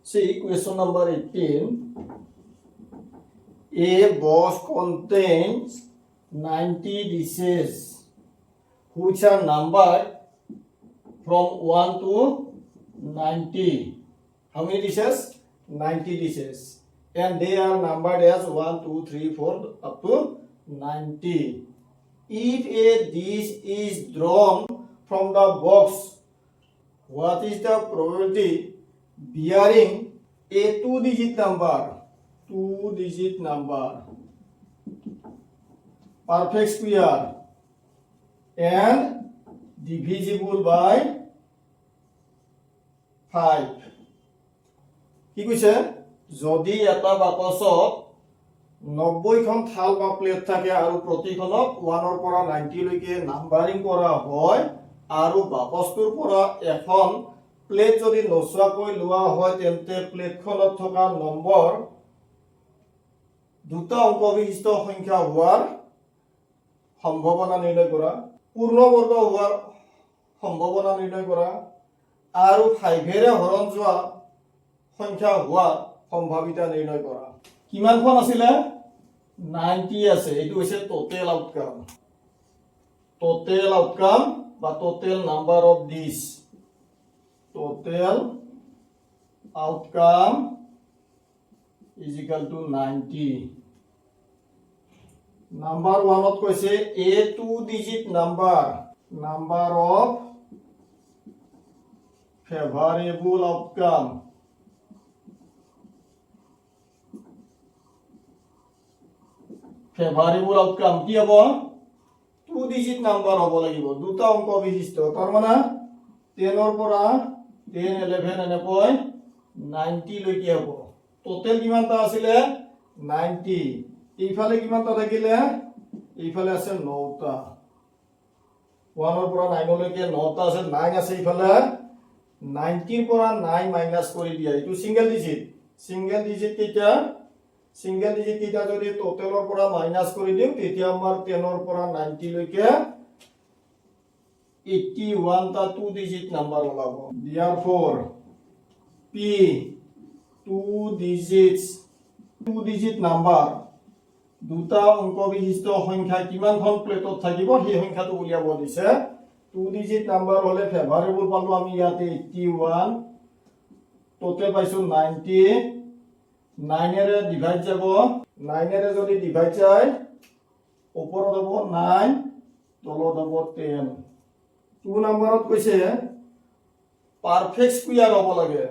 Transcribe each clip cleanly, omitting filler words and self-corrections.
See question number 18. A box contains 90 dishes which are numbered from 1 to 90. How many dishes? 90 dishes. And they are numbered as 1, 2, 3, 4 up to 90. If a dish is drawn from the box, what is the probability bearing a two-digit number? Two-digit number, perfect square, and divisible by 5. কি কৈছে যদি এটা বাকচত 90 খন থাল বা plate থাকে আৰু প্ৰতিখনক 1 ৰ পৰা 90 লৈকে নাম্বাৰিং কৰা হয় আৰু বাকচটোৰ পৰা এখন প্লেট যদি নচুৱাকৈ লোৱা হয় তেন্তে প্লেটখনত থকা নম্বৰ দুটা অংক বিশিষ্ট সংখ্যা হোৱাৰ সম্ভাৱনা নিৰ্ণয় কৰা, পূৰ্ণবৰ্গ হোৱাৰ সম্ভাৱনা নিৰ্ণয় কৰা আৰু 5 ৰে হৰণ যোৱা সংখ্যা হোৱাৰ সম্ভাৱিতা নিৰ্ণয় কৰা। কিমানখন আছিলে? 90 আছে। এইটো হৈছে টোটেল আউটকাম। টোটেল আউটকাম বা total number of dish. Total outcome is equal to 90. Number 1 কৈছে a two digit number of favorable outcome. Favorable outcome কি হ'ব? two digit number হ'ব লাগিব, দুটা অংক বিশিষ্ট। তাৰ মানে 10 ৰ পৰা 10 11 এনেকৈ 90 লৈকে হ'ব। টোটেল কিমানটা আছিলে? 90। এইফালে কিমানটা থাকিলে? এইফালে আছে 9টা। 1 ৰ পৰা 9 লৈকে 9টা আছে, 9 আছে এইফালে। 90 ৰ পৰা 9 মাইনাস কৰি দিয়া। এইটো সিঙ্গেল ডিজিট। সিঙ্গেল ডিজিট কেইটা? সিঙ্গেল ডিজিট কেইটা যদি টোটেলৰ পৰা মাইনাস কৰি দিও তেতিয়া আমাৰ 10 ৰ পৰা 90 লৈকে 81 টা টু ডিজিট নাম্বাৰ ওলাব। Therefore P two digit number দুটা অংক বিশিষ্ট সংখ্যা কিমানখন প্লেটত থাকিব সেই সংখ্যাটো উলিয়াব দিছে। টু ডিজিট নাম্বাৰ হলে ফেভাৰেবল পালো আমি ইয়াতে 81, টোটেল পাইছো 90, 9 এৰে ডিভাইড যাব, 9 এৰে যদি ডিভাইড যায় ওপৰত হ'ব 9, তলত হ'ব 10। 2 নম্বৰত কৈছে পারফেক্ট স্কয়ার হ'ব লাগে।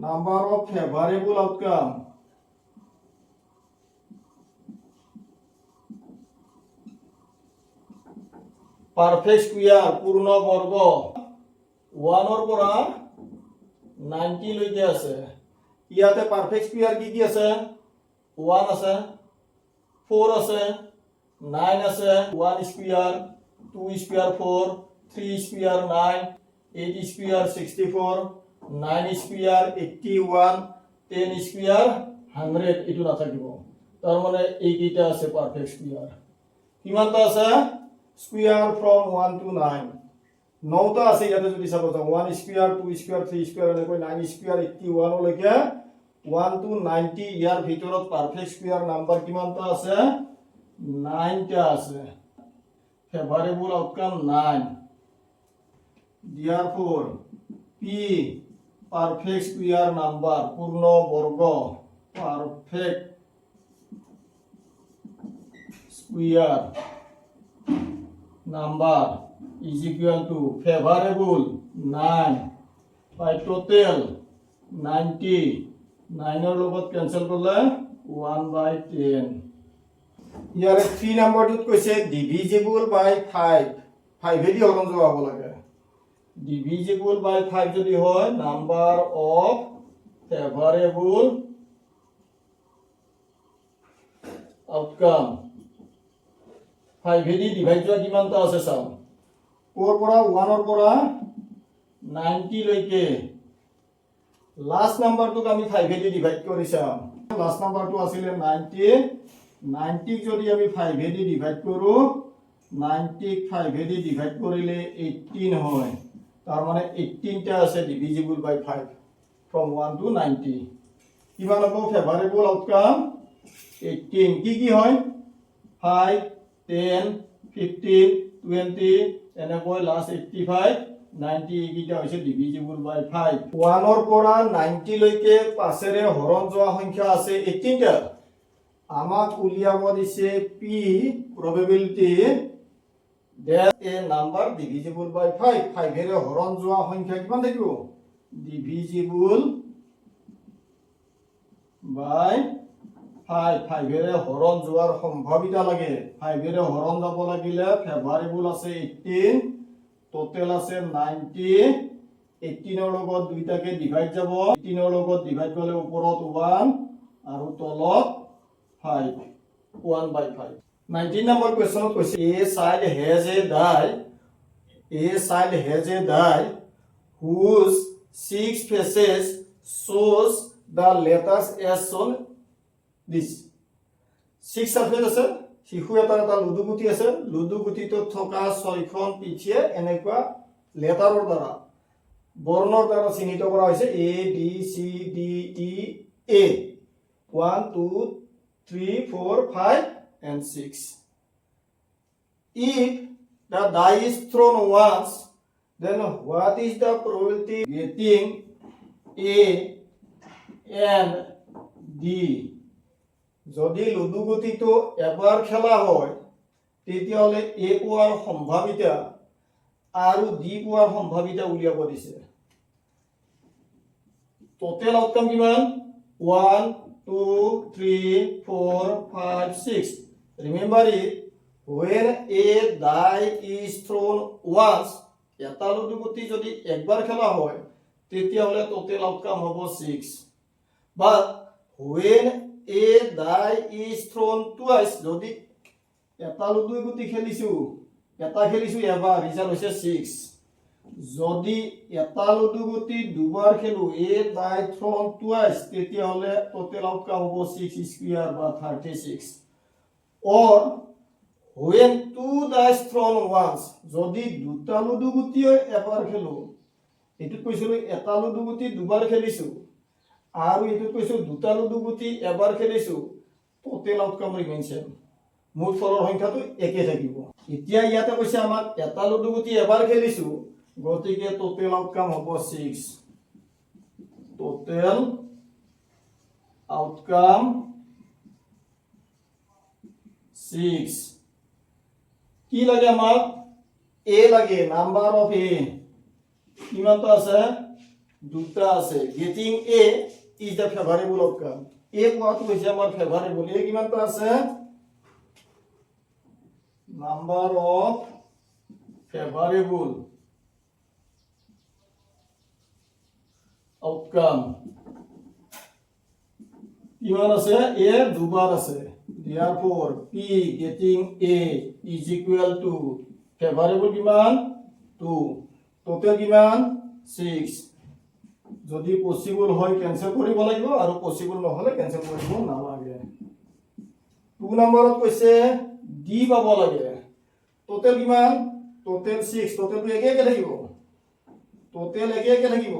Number of favorable outcome perfect square পূর্ণ বর্গ 1 ৰ পৰা 90 লৈকে আছে। ইয়াতে পারফেক্ট স্কয়ার কি কি আছে? 1 আছে, 4 আছে, 9 আছে, 1 square, 2 square 4, 3 square 9, 8 square 64, 9 square 81, 10 square 100 এটু না থাকিব। তার মানে এই কিটা আছে পারফেক্ট স্কয়ার। কিমানটা আছে? স্কয়ার ফ্রম 1 to 9 9টা আছে। ইয়াতে যদি চাব যাও 1 স্কয়ার 2 স্কয়ার 3 স্কয়ার এনেকৈ 9 স্কয়ার 81 লৈকে 1 to 90 ইয়াৰ ভিতৰত পারফেক্ট স্কয়ার নাম্বার কিমানটা আছে? 9টা আছে। Favourable outcome 9। Therefore P perfect square number পূর্ণ বর্গ perfect square number is equal to favorable 9 by total 90, 9 ৰ লগত ক্যান্সেল কৰলে 1 by 10। ইয়াৰে 3 নম্বৰটোত কৈছে divisible by 5 5 এদি হৰণ যোৱা হ'ব লাগে। divisible by 5 যদি হয় number of favorable outcome 5 এদি ডিভাইড যোৱা কিমানটা আছে চাও। 4 পৰা 1 ৰ পৰা 90 লৈকে লাস্ট নাম্বাৰটোক আমি 5 এদি ডিভাইড কৰি চাম। লাস্ট নাম্বাৰটো আছিল 90, 90 যদি আমি 5 এদি ডিভাইড কৰো 90 5 এদি ডিভাইড কৰিলে 18 হয়। তার মানে 18টা আছে ডিভিজিবল বাই 5 from 1 to 90 কিমান হ'ব ফেভাৰেবল আউটকাম 18 কি হয় 5 10 15 20 এনেকৈ লাষ্ট 85 90 এইকেইটা হৈছে ডিভিজিবল বাই 5 1 ৰ পৰা 90 লৈকে 5 ৰে হৰণ যোৱা সংখ্যা আছে 18টা আমাক উলিয়াব দিছে p probability that a number divisible by 5 5 ৰে হৰণ যোৱা সংখ্যা কিমান থাকিব divisible by 5 5 ৰে হৰণ যোৱাৰ সম্ভাৱিতা লাগে 5 ৰে হৰণ যাব লাগিলে ফেভাৰেবল আছে 18 টোটাল আছে 90 18 ৰ লগত দুইটাকে ডিভাইড যাব 18 ৰ লগত ডিভাইড কৰিলে ওপৰত 1 আৰু তলত 5 1 by 5 19 number question question a child has a die whose 6 faces shows the letters as shown this 6 surface আছে শিশু এটা লুডু গুটি আছে লুডু গুটিটো থকা 6খন পিঠিয়ে এনেকুৱা লেটাৰৰ দ্বাৰা বৰ্ণৰ দ্বাৰা চিহ্নিত কৰা হৈছে a b c d e a 1 2 3 4 5 and 6 if the die is thrown once then what is the probability getting a and d যদি লুডু গুটিটো এবাৰ খেলা হয় তেতিয়াহলে a পোৱাৰ সম্ভাৱিতা আৰু d পোৱাৰ সম্ভাৱিতা উলিয়াব দিছে টোটাল আউটকাম কিমান 1 2 3 4 5 6 remember it when a die is thrown once এটা লুডু গুটি যদি একবাৰ খেলা হয় তেতিয়াহলে টোটাল আউটকাম হ'ব 6 but when a die is thrown twice যদি এটা লুডু গুটি খেলিছো এটা খেলিছো এবাৰ ৰিজাল্ট হৈছে 6 যদি এটা লুডু গুটি দুবাৰ খেলো a die thrown twice তেতিয়াহলে টোটাল আউটকাম হ'ব 6 স্কয়ার বা 36 or when two dice thrown once যদি দুটা লুডু গুটি এবাৰ খেলো এটুত কৈছিলো এটা লুডু গুটি দুবাৰ খেলিছো আৰু এটুত কৈছো দুটা লুডু গুটি এবাৰ খেলিছো টোটাল আউটকাম ৰিমেইন সেম মুঠ ফলৰ সংখ্যাটো একে থাকিব এতিয়া ইয়াতে কৈছে আমাক এটা লুডু গুটি এবাৰ খেলিছো গতিকে টোটাল আউটকাম হ'ব 6 টোটাল আউটকাম 6 কি লাগে আমাক a লাগে নাম্বার অফ a কিমানটা আছে দুটা আছে getting a is the favourable outcome a কোৱাটো হৈছে আমাৰ ফেভাৰেবল a কিমানটা আছে নাম্বাৰ অফ ফেভাৰেবল আউটকাম কিমান আছে a দুবাৰ আছে therefore p getting a is equal to favorable কিমান 2 total কিমান 6 যদি পসিবল হয় ক্যান্সেল কৰিব লাগিব আৰু পসিবল নহলে ক্যান্সেল কৰিব নালাগে 2 নম্বৰত কৈছে d পাব লাগে total কিমান total 6 total টো একে থাকিব total একে থাকিব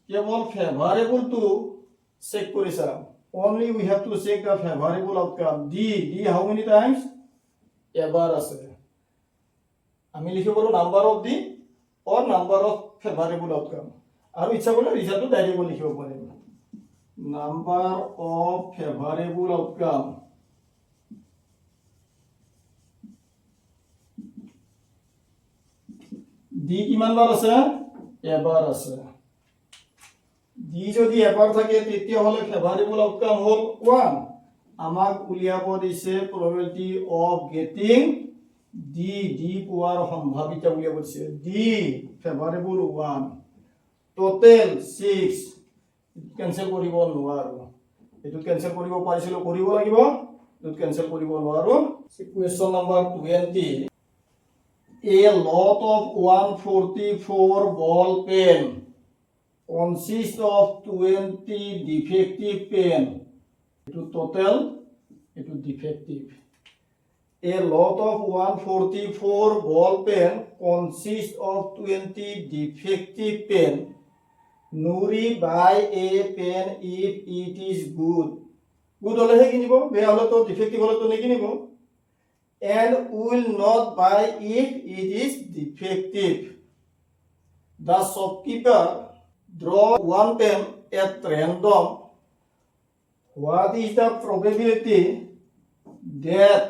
কেৱল ফেভাৰেবল টো চেক কৰিছা only we have to check the favorable outcome d how many times এবাৰ আছে আমি লিখিব পাৰো number of d or number of favorable outcome আৰু ইচ্ছা কৰিলে ৰিজাল্টটো ডাইৰেক্ট লিখিব পাৰিম number of favorable outcome d কিমান বাৰ আছে এবাৰ আছে d যদি এবাৰ থাকে তেতিয়া হলে ফেভারেবল আউটকাম হল 1 আমাক উলিয়াব দিছে probability of getting d পোৱাৰ সম্ভাৱিতা উলিয়াব দিছে d ফেভাৰেবল 1 total 6 ক্যান্সেল কৰিব নোৱাৰো এটো ক্যান্সেল কৰিব পাৰিছিল কৰিব লাগিব এটো ক্যান্সেল কৰিব নোৱাৰো question number 20 a lot of 144 ball pen consists of 20 defective pen to total defective A lot of 144 ball pen consists of 20 defective pen. Nuri buy a pen if it is good. Good হলেহে কিনিব, বেয়া হলে তো defective হলে তো নিকিনিব। And will not buy if it is defective. The shopkeeper draw one pen at random. What is the probability that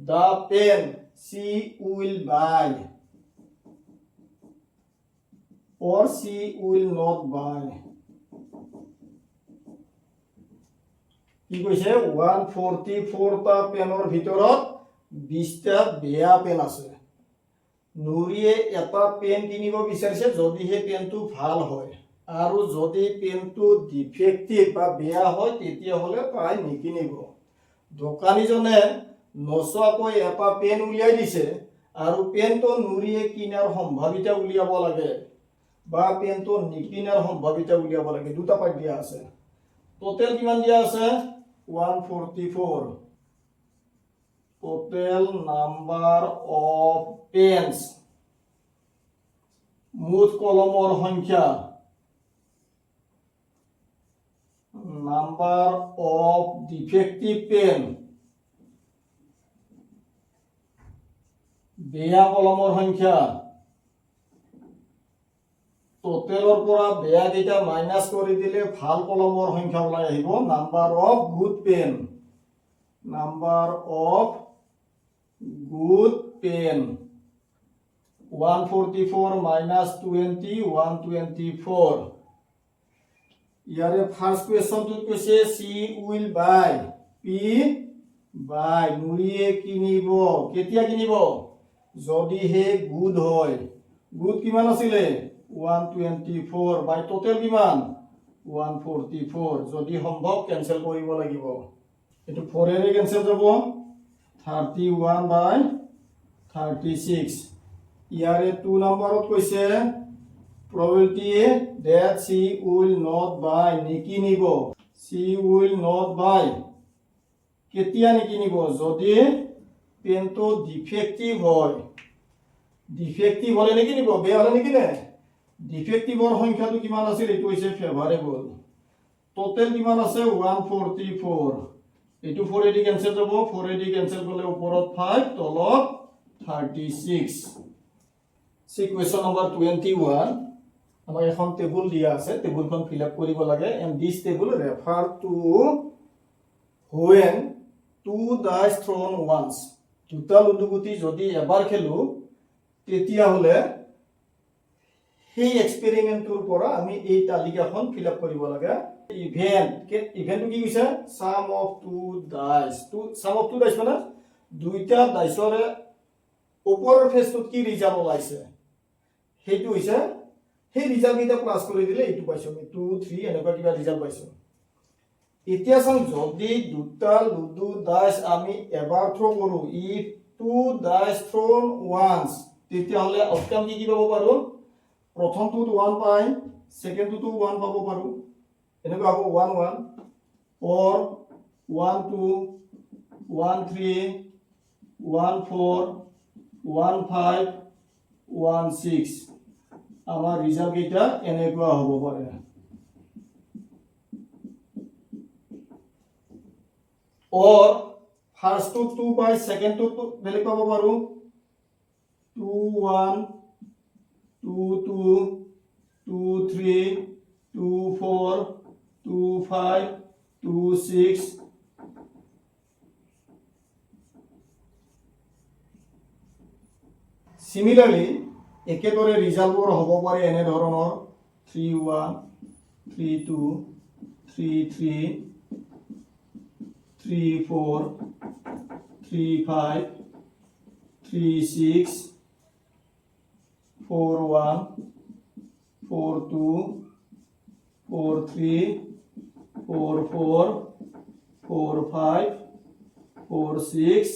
the pen she will buy or she will not buy? কি কৈছে 144টা পেনৰ ভিতৰত 20টা বেয়া PAN আছে। নুৰিয়ে এটা PAN কিনিব বিচাৰিছে যদিহে পেনটো ভাল হয়, আৰু যদি পেনটো ডিফেক্টিভ বা বেয়া হয় তেতিয়াহ'লে তাই নিকিনিব। দোকানীজনে নচোৱাকৈ এটা পেন উলিয়াই দিছে, আৰু পেনটো নুৰিয়ে কিনাৰ সম্ভাৱিতা উলিয়াব লাগে বা পেনটো নিকিনাৰ সম্ভাৱিতা উলিয়াব লাগে। দুটা পাৰ্ট দিয়া আছে। টোটেল কিমান দিয়া আছে 144। টোটেল নাম্বাৰ অফ পেন্স, মুঠ কলমৰ সংখ্যা, নাম্বাৰ অফ ডিফেক্টিভ পেন, বেয়া কলমৰ সংখ্যা। টোটেলৰ পৰা বেয়া কেইটা মাইনাছ কৰি দিলে ভাল কলমৰ সংখ্যা ওলাই আহিব। Number of good pen, number of good pen 144 minus 20 124। ইয়াৰে ফাৰ্ষ্ট কুৱেশ্যনটোত কৈছে সি উইল বাই, পি বাই, নুৰিয়ে কিনিব। কেতিয়া কিনিব? যদিহে গুড হয়। গুড কিমান আছিলে 124 বাই টোটেল কিমান 144। যদি সম্ভৱ কেনসেল কৰিব লাগিব। এটো 4 এৰে কেনসেল যাব, 31 বাই 36। ইয়াৰে 2 নম্বৰত কৈছে probability that she will not buy, নিকিনিব। she will not buy কেতিয়া নিকিনিব? যদি পেনটো ডিফেক্টিভ হয়। ডিফেক্টিভ হলে নিকিনিব, বেয়া হলে নিকিনে। ডিফেক্টিভৰ সংখ্যাটো কিমান আছিল? এইটো হৈছে ফেভাৰেবল। টোটেল কিমান আছে 144। এইটো 4 এদি কেনসেল যাব, 4 এদি কেনসেল করলে ওপৰত 5 তলত 36। সি কুৱেশ্যন নম্বৰ 21। আমাক এখন টেবুল দিয়া আছে, টেবুলখন ফিল আপ কৰিব লাগে। And this table refer to when two dice thrown once। দুটা লুডু গুটি যদি এবাৰ খেলো তেতিয়া হলে সেই এক্সপেৰিমেন্টৰ পৰা আমি এই তালিকাখন ফিল আপ কৰিব লাগে। ইভেন্টটো কি কৈছে? Sum of two dice. Sum of two dice মানে দুইটা ডাইচৰে ওপৰৰ ফেজটোত কি ৰিজাল্ট ওলাইছে সেইটো হৈছে সেই ৰিজাল্ট কেইটা প্লাস কৰি দিলে এইটো পাইছো আমি 2 3 এনেকুৱা কিবা ৰিজাল্ট পাইছো। এতিয়া চাম যদি দুটা লুডু ডাইচ আমি এবাৰ থ্ৰো কৰো, if two dice thrown once, তেতিয়া হলে আউটকাম কি পাব পাৰো? প্ৰথমটোত 1 পাই, সেকেন্ডটোতো 1 পাব পাৰো। এনেকুৱা হ'ব 1 1 or 1 2 1 3 1 4 1 5 1 6। আমাৰ ৰিজাল্ট কেইটা এনেকুৱা হ'ব পাৰে। or first two 2 by second two বেলেগ পাব পাৰো 2 1 2 2 2 3 2 4 2 5 2 6। সিমিলারলি একেদৰে ৰিজাল্টবোৰ হ'ব পাৰে এনে ধৰণৰ 3 1 3 2 3 3 3 4 3 5 3 6 4 1 4 2 4 3 4 4 4 5 4 6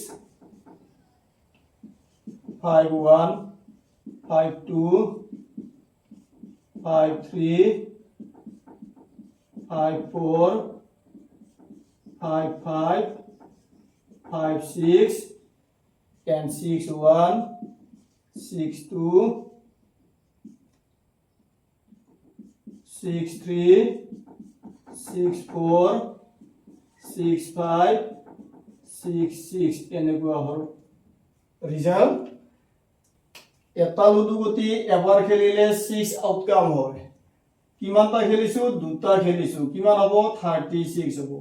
5 1 5 2 5 3 5 4 5 5 5 6 and 6 1 6 2 6 3 6 4 6 5 6 6 এনেকুৱা হ'ল ৰিজাল্ট এটা লুডু গুটি এবাৰ খেলিলে 6 আউটকাম হয় কিমানটা খেলিছো দুটা খেলিছো কিমান হ'ব 36 হ'ব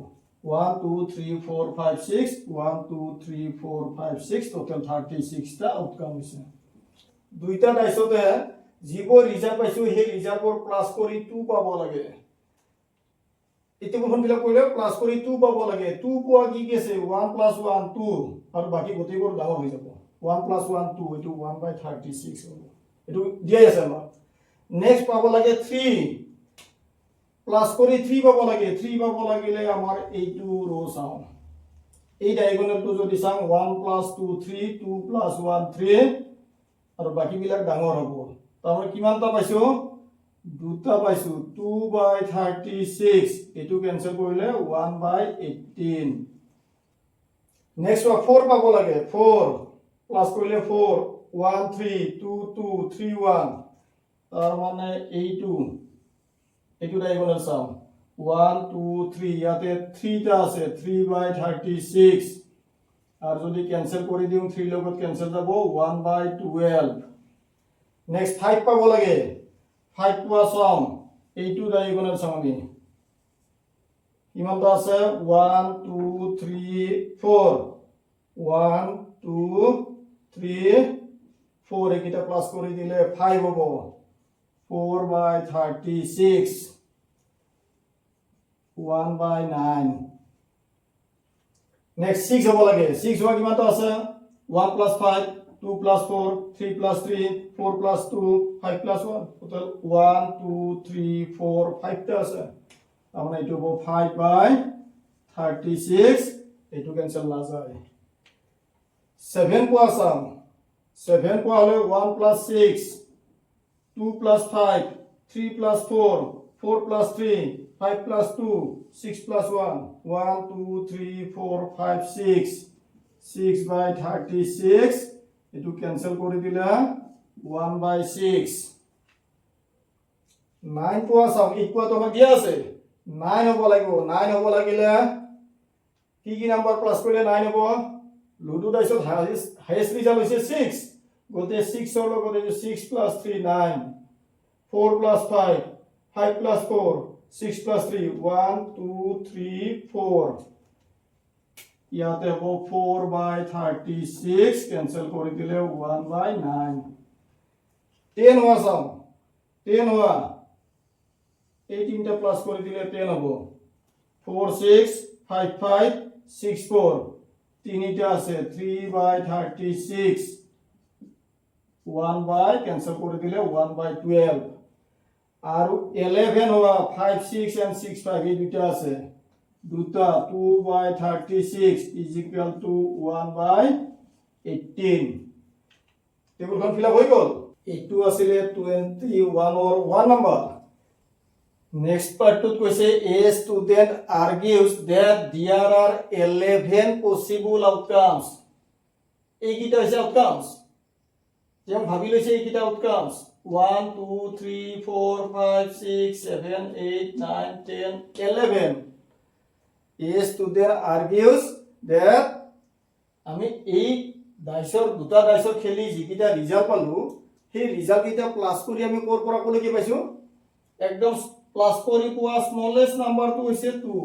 1 2 3 4 5 6 1 2 3 4 5 6 টোটাল 36 টা আউটকাম হৈছে দুইটা ডাইসতে যিবোৰ ৰিজাল্ট পাইছো সেই ৰিজাল্টবোৰ প্লাস কৰি 2 পাব লাগে এতে কোন ফিল কৰিলে প্লাস কৰি 2 পাব লাগে 2 পোৱা কি আছে 1 + 1 2 আৰু বাকি গোটেইবোৰ ডাঙৰ হৈ যাব 1 + 1 2 এটো 1/36 হ'ব এটো দিয়াই আছে আমাৰ নেক্সট পাব লাগে 3 প্লাস কৰি 3 পাব লাগে 3 পাব লাগিলে আমাৰ এইটো ৰো চাও এই ডায়াগোনালটো যদি চাও 1 + 2 3 2 + 1 3 আৰু বাকি বিলাক ডাঙৰ হ'ব তাহলে কিমানটা পাইছো দুটা পাইছো 2/36 এটো ক্যান্সেল কৰিলে 1/18 নেক্সট 4 পাব লাগে 4 প্লাস কৰিলে 4 1 3 2 2 3 1 তাৰ মানে এইটো ডায়াগোনাল চাম 1 2 3 ইয়াতে 3 টা আছে 3/36 আর যদি ক্যান্সেল কৰি দিও 3 লগত ক্যান্সেল যাব 1/12 নেক্সট 5 পাব লাগে 5 পোৱা চাম এইটো ডায়াগোনাল চাম আমি কিমানটা আছে 1 2 3 4 1 2 3 4 একিটা প্লাস কৰি দিলে 5 হ'ব 4/36 1/9 next 6 হ'ব লাগে 6 হোৱা কিমানটা আছে 1 + 5 2 + 4 3 + 3 4 + 2 5 + 1 total 1 2 3 4 5 টা আছে আমরা এটো হ'ব 5/36 এটো ক্যান্সেল না যায় 7 পোৱা চাম 7 পোৱা হলে 1 + 6 2 + 5 3 + 4 4 + 3 5 + 2 6 + 1 1 2 3 4 5 6 6/36 এটো ক্যান্সেল কৰি দিলা 1/6 9 পোৱা চাও 8 পোৱা তোমাক দিয়া আছে 9 হ'ব লাগিব 9 হ'ব লাগিলে কি নাম্বার প্লাস কৰিলে 9 হ'ব লুডু ডাইসত হাইয়েস্ট ৰিজাল্ট হৈছে 6 গোটে 6 ৰ লগত 6 + 3 9 4 + 5 5 + 4 6 + 3 1 2 3 4 ইয়াতে হ'ব 4/36 ক্যান্সেল কৰি দিলে 1/9 10 হোৱা চাও 10 হোৱা এই তিনটা প্লাস কৰি দিলে 10 হ'ব 4 6 5 5 6 4 তিনিটা আছে 3/36 1 ক্যান্সেল কৰি দিলে 1/12 আৰু 11 হোৱা 5 6 and 6 5 এই দুটা আছে দুটা 2/36 = 1/18 টেবুলখন ফিল আপ হৈ গল এইটো আছিল 21 or 1 number next part to কৈছে a student argues that there are 11 possible outcomes এইকিটা হৈছে outcomes যেন ভাবি লৈছে এইকিটা outcomes 1 2 3 4 5 6 7 8 9 10 11 a student argues that আমি এই ডাইসৰ দুটা ডাইসৰ খেলি যিকিটা ৰিজাল্ট পালো সেই ৰিজাল্ট কিটা প্লাস কৰি আমি কৰ পৰা কলৈকে পাইছো একদম প্লাস কৰি পোৱা স্মলেষ্ট নাম্বাৰটো হৈছে 2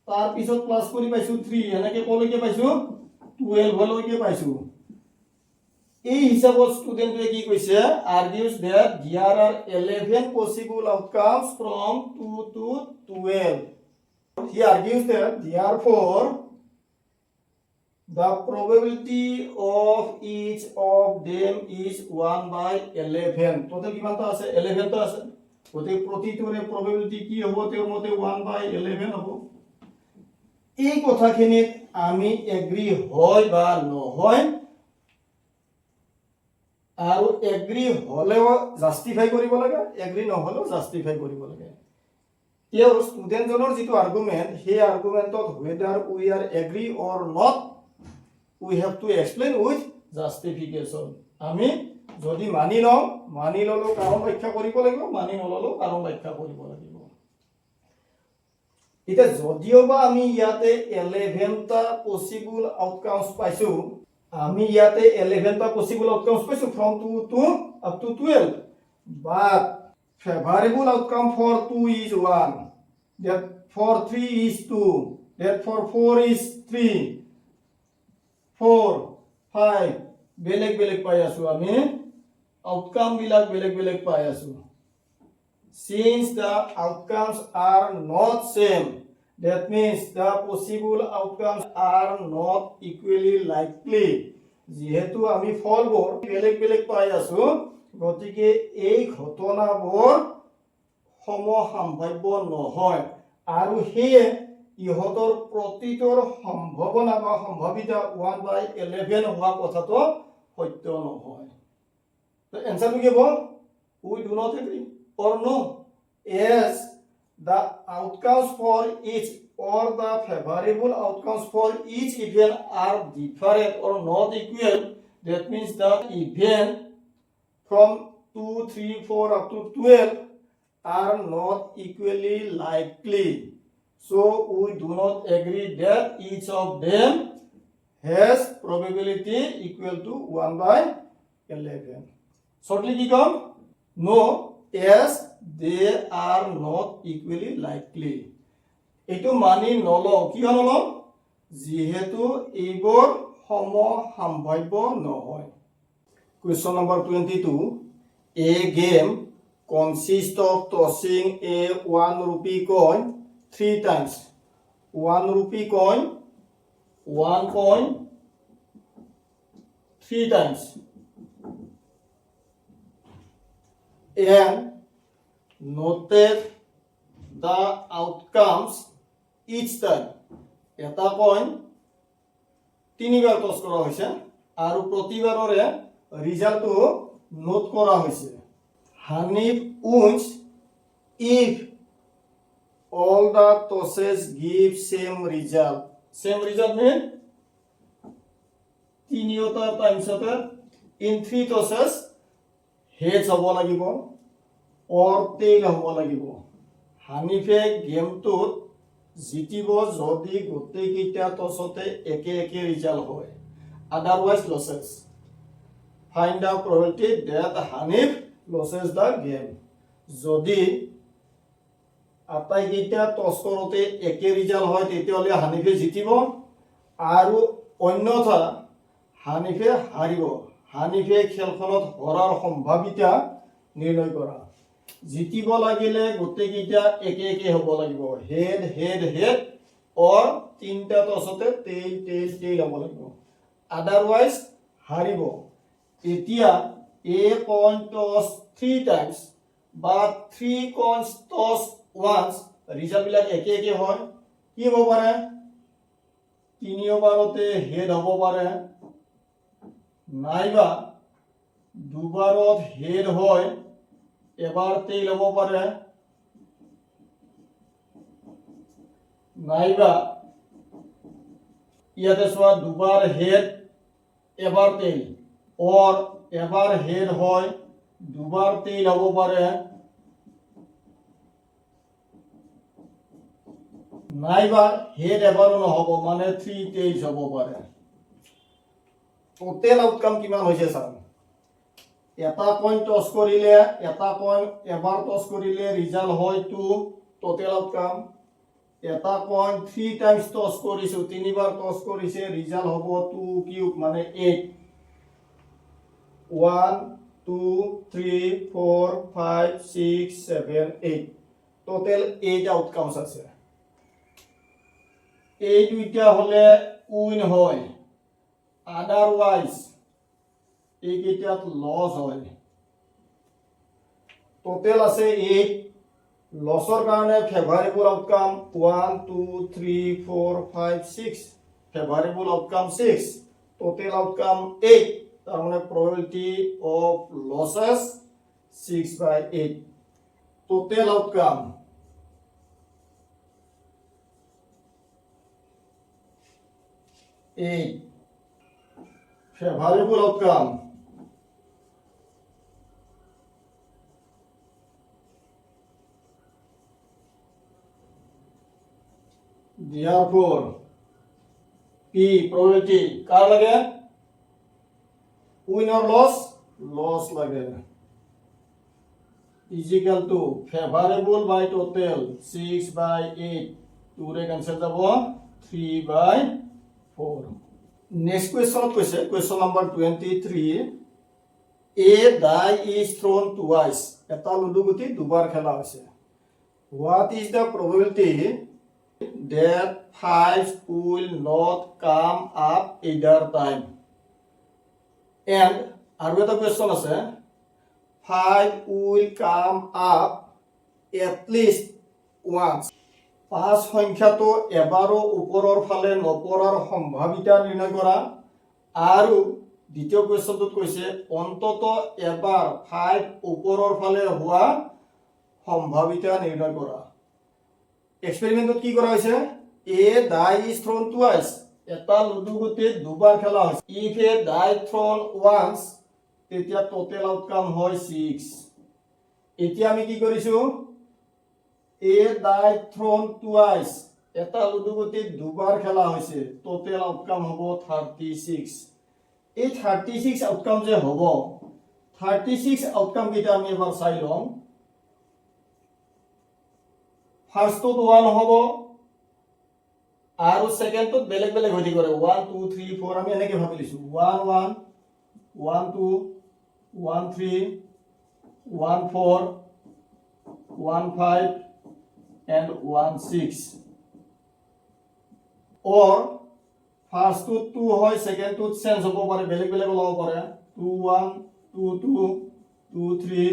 তাৰ পিছত প্লাস কৰি পাইছো 3 এনেকে কলৈকে পাইছো 12 লৈকে পাইছো এই হিসাবত স্টুডেন্টে কি কৈছে argues that there are 11 possible outcomes from 2 to 12 he argues that therefore the probability of each of them is 1/11 total কিমানটা আছে 11 টা আছে ওতে প্ৰতিটোৰে probability কি হ'ব তেওঁৰ মতে 1/11 হ'ব এই কথাখিনিত আমি এগ্ৰি হয় বা নহয় আৰু এগ্ৰি হলেও জাস্টিফাই কৰিব লাগে এগ্ৰি নহলেও জাস্টিফাই কৰিব লাগে ইয়াৰ ষ্টুডেন্ট জনৰ যেটো আৰ্গুমেন্ট হে আৰ্গুমেন্টত whether we are agree or not we have to explain with justification আমি যদি মানি লওঁ মানি ললেও কাৰণ ব্যাখ্যা কৰিব লাগিব মানি নললেও কাৰণ ব্যাখ্যা কৰিব লাগিব এতিয়া যদিওবা আমি ইয়াতে 11টা পসিবল আউটকামস পাইছো আমি ইয়াতে 11টা পসিবল আউটকামস পাইছো from 2 to up to 12 but favorable outcome for 2 is 1 that for 3 is 2 that for 4 is 3 4 5 বেলেগ বেলেগ পাই আছো আমি আউটকাম বিলাক বেলেগ বেলেগ পাই আছো since the outcomes are not same that means the possible outcomes are not equally likely যেহেতু আমি ফলবোৰ বেলেগ বেলেগ পাই আছো গতিকে এই ঘটনাবোৰ সমসম্ভাব্য নহয় আৰু হেয়ে ইহতৰ প্ৰতিটোৰ সম্ভাৱনা বা সম্ভাৱিতা 1/11 হোৱা কথাটো সত্য নহয় তো এনসারটো কি হ'ব we do not agree or no as the outcomes for each or the favorable outcomes for each event are different or not equal that means the event from 2 3 4 up to 12 are not equally likely so we do not agree that each of them has probability equal to 1/11 shortly কি কম no as they are not equally likely এটো মানি নলও কিয় নলও যেহেতু এইবোৰ সমসম্ভাব্য নহয় question number 22 a game consists of tossing a 1 rupee coin 3 times 1 rupee coin 1 coin 3 times and noted the outcomes each time এটা coin তিনিবাৰ টস কৰা হৈছে আৰু প্ৰতিবাৰৰে ৰিজাল্টটো নোট কৰা হৈছে Hanif wins if all the tosses give same result mean তিনিওটা টাইমছতে in 3 tosses heads হ'ব লাগিব or tail হ'ব লাগিব হানিফে গেমটোত জিতিব যদি গোটেই কেইটা টসতে একে একে ৰিজাল্ট হয় otherwise losses find the probability that Hanif loses the game যদি আটাই কেইটা টস কৰোতে একে ৰিজাল্ট হয় তেতিয়াহলে হানিফে জিতিব আৰু অন্যথা হানিফে হাৰিব হানিফে খেলখনত হৰাৰ সম্ভাৱিতা নিৰ্ণয় কৰা জিতিব লাগিলে গোটেই কেইটা একে একে হ'ব লাগিব হেড হেড হেড অর তিনটা টসতে টেইল টেইল টেইল হ'ব লাগিব আদারওয়াইজ হাৰিব এতিয়া a coin toss 3 times বা 3 coins toss once ৰিজাল্ট বিলাক একে একে হয় কি হ'ব পাৰে তিনিবাৰতে হেড হ'ব পাৰে নাইবা দুবাৰত হেড হয় এবাৰ টেইল হ'ব পাৰে নাইবা ইয়াতে চোৱা দুবাৰ হেড এবাৰ টেইল অৰ এবাৰ হেড হয় দুবাৰ টেইল হ'ব পাৰে নাইবা হেড এবাৰো নহব মানে 3 টেইলস হ'ব পাৰে টোটাল আউটকাম কিমান হৈছে স্যাৰ এটা কইন টস কৰিলে এটা কইন এবাৰ টস কৰিলে ৰিজাল্ট হয় 2 টোটাল আউটকাম এটা কইন 3 টাইমস টস কৰিছো তিনিবাৰ টস কৰিছে ৰিজাল্ট হ'ব 2 কিউব মানে 8 1 2 3 4 5 6 7 8 টোটাল 8 আউটকামস আছে এই দুইটা হলে উইন হয় আদারওয়াইজ এই কেইটাত লস হয় টোটাল আছে 8 লসৰ কাৰণে ফেভাৰেবল আউটকাম 1 2 3 4 5 6 ফেভাৰেবল আউটকাম 6 টোটাল আউটকাম 8 তাৰ মানে probability of losses 6/8 total outcome favorable outcome. Therefore, P probability কার লাগে? Win or loss? Loss লাগে. Is equal to favorable by total 6 by 8. 2 রে cancel যাব 3 by 4. Next question কৈছে question number 23. A die is thrown twice. এটা ludo গুটি দুবার খেলা হৈছে. What is the probability that 5 will not come up either time? And আৰু এটা question আছে 5 will come up at least once. 5 সংখ্যাটো এবাৰো ওপৰৰ ফালে নপৰাৰ সম্ভাৱিতা নিৰ্ণয় কৰা আৰু দ্বিতীয় কোৱেশ্চনটোত কৈছে অন্তত এবাৰ 5 ওপৰৰ ফালে হোৱা সম্ভাৱিতা নিৰ্ণয় কৰা। এক্সপেৰিমেন্টত কি কৰা হৈছে? A die is thrown twice. এটা লুডু গুটি দুবাৰ খেলা হৈছে। If a die thrown once, তেতিয়া টোটেল আউটকাম হয় 6। এতিয়া আমি কি কৰিছো? A die thrown twice. এটা লুডু গুটি দুবাৰ খেলা হৈছে। টোটেল আউটকাম হ'ব 36। এই 36 আউটকাম যে হ'ব 36 আউটকাম কেইটা আমি এবাৰ চাই লম। ফাৰ্ষ্টত 1 হ'ব আৰু সেকেন্ডত বেলেগ বেলেগ হৈ থাকিব 1 2 3 4 আমি এনেকৈ ভাবি লৈছো 1 1 1 2 1 3 1 4 1 5 and 1 6 or first to 2 হয় second to চেঞ্জ হ'ব পাৰে বেলেগ বেলেগ ওলাব পাৰে 2 1 2 2 2 3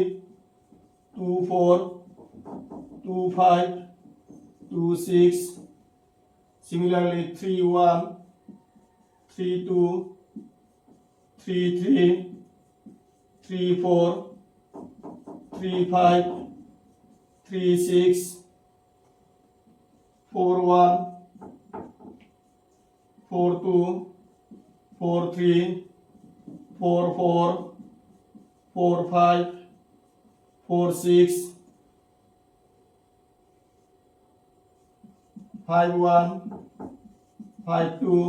2 4 2 5 2 6 similarly 3 1 3 2 3 3 3 4 3 5 3 6 4 1 4 2 4 3 4 4 4 5 4 6 5 1 5 2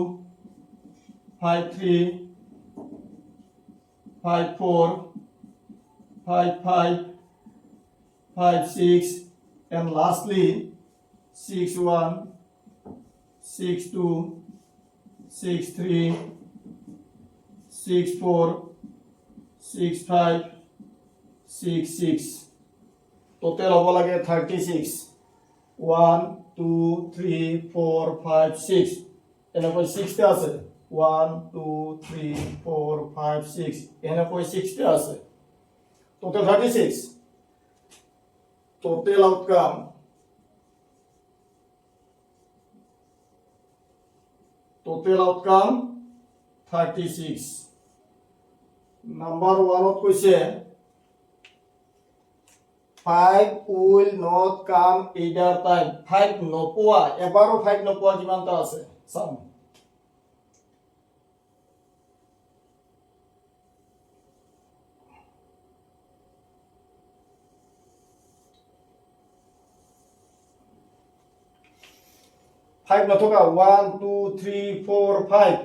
5 3 5 4 5 5 5 6 and lastly 6 1 6 2 6 3 6 4 6 5 6 6 total হ'ব লাগে 36 1 2 3 4 5 6 এনেকৈ 6 টা আছে 1 2 3 4 5 6 এনেকৈ 6 টা আছে total 36 total outcome total outcome 36 number 1 কৈছে 5 will not come either time 5 নপোৱা এবাৰো 5 নপোৱা কিমানটা আছে চাম 5 নথকা 1 2 3 4 5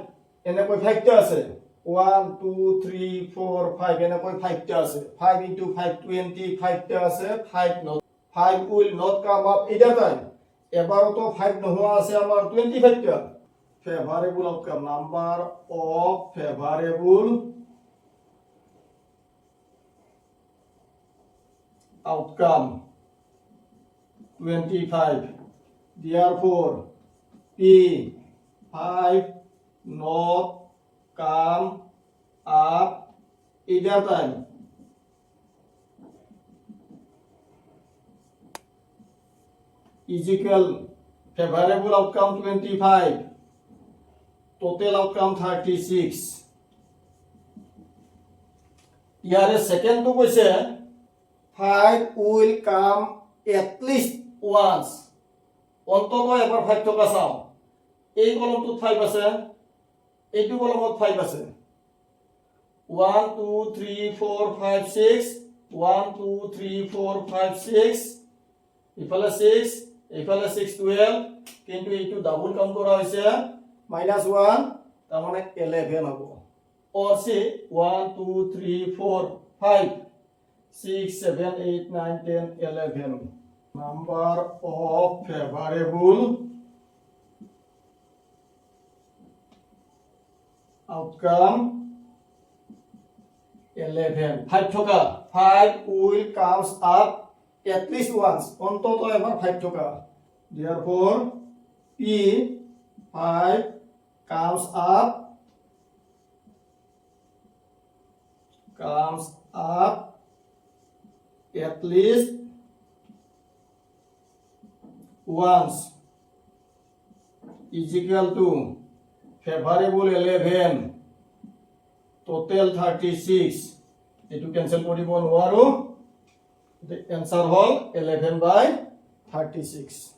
এনেকৈ 5 টা আছে 1 2 3 4 5 এনেকৈ 5 টা আছে 5 into 5 25 টা আছে 5 will not come up either time এবারও তো 5 নহোৱা আছে আমাৰ 25 টা favorable outcome number of favorable outcome 25 therefore P 5 not come up either time is equal favorable outcome 25 total outcome 36 here second to কৈছে 5 will come at least once অন্তত এবাৰ 5 টকা চাও এই কলমটোত 5 আছে এইটো কলমত 5 আছে 1 2 3 4 5 6 1 2 3 4 5 6 ইফালে 6 ইফালে 6 12 কিন্তু এইটো ডাবল কাউন্ট কৰা হৈছে -1 তাৰ মানে 11 হ'ব or say 1 2 3 4 5 6 7 8 9 10 11 number of favorable outcome 11 5 থকা 5 will comes up at least once অন্তত এবাৰ 5 থকা therefore p 5 comes up at least once is equal to favorable 11 total 36 এটু ক্যান্সেল কৰিব নোৱাৰো the answer হল 11/36